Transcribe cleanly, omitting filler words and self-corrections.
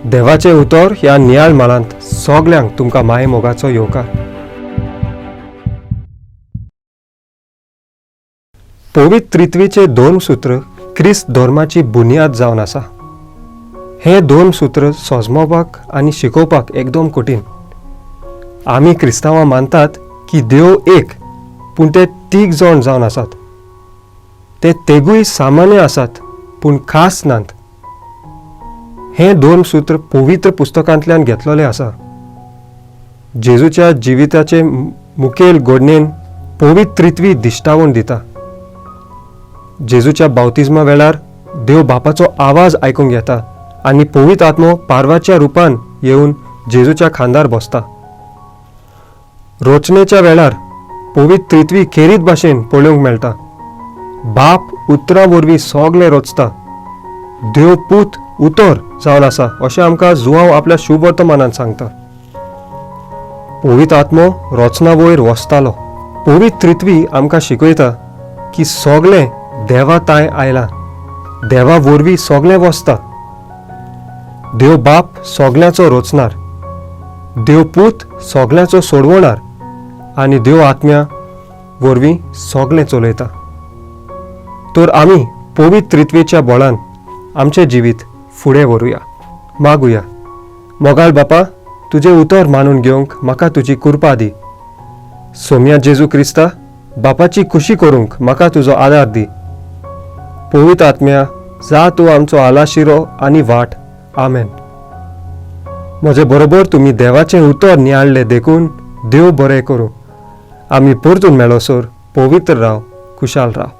देवाचे उतर ह्या नियाळ मालांत सगल्यांक तुमकां माये मोगाचो येवकार. पवित्र त्रित्वीचे दोन सूत्र ख्रिस्त धर्माची बुनियाद जावन आसा. हे दोन सूत्र सोजमोवपाक आनी शिकोवपाक एकदम कठीण. आमी क्रिस्तांवां मानतात की देव एक, पूण ते तीग जाण जावन आसात. ते तेगूय सामान्य आसात पूण खास नात. हे दोन सूत्र पवित्र पुस्तकांतल्यान घेतलेले आसा. जेजूच्या जिविताचे मुखेल घडणेन पवित्र त्रित्वी दिश्टावण दिता. जेजूच्या बावतिजमा वेळार देव बापाचो आवाज आयकूंक येता आनी पवित्र आत्मो पारवाच्या रुपान येवन जेजूच्या खांदार बसता. रोचनेच्या वेळार पवित्र त्रित्वी खेरीत भाशेन पळोवंक मेळटा. बाप उतरां वरवीं सगळें रचता. देव पूत उतर जावन आसा अशें आमकां जुआंव आपल्या शुभ वर्तमानांत सांगता. पवित्र आत्मो रचना वयर वसतालो. पवित्र त्रित्वी आमकां शिकयता की सगळें देवा ताय आयलां. देवा वरवीं सगळें वसता. देव बाप सगळ्यांचो रचणार, देव पूत सगळ्यांचो सोडवणार आनी देव आत्म्या वरवीं सगळें चलयता. तर आमी पवित्र त्रित्वेच्या बळान आमचें जिवीत फुडें व्हरूया. मागुया. मोगाळ बापा, तुजें उतर मानून घेवंक म्हाका तुजी कृपा दी. सोम्या जेजू क्रिस्ता, बापाची खुशी करूंक म्हाका तुजो आदार दी. पवित्र आत्म्या, जा तूं आमचो आलाशिरो आनी वाट. आमेन. म्हजे बरोबर तुमी देवाचें उतर नियाळ्ळें देखून देव बरें करूं. आमी परतून मेळोसर पवित्र राव, खुशाल राव.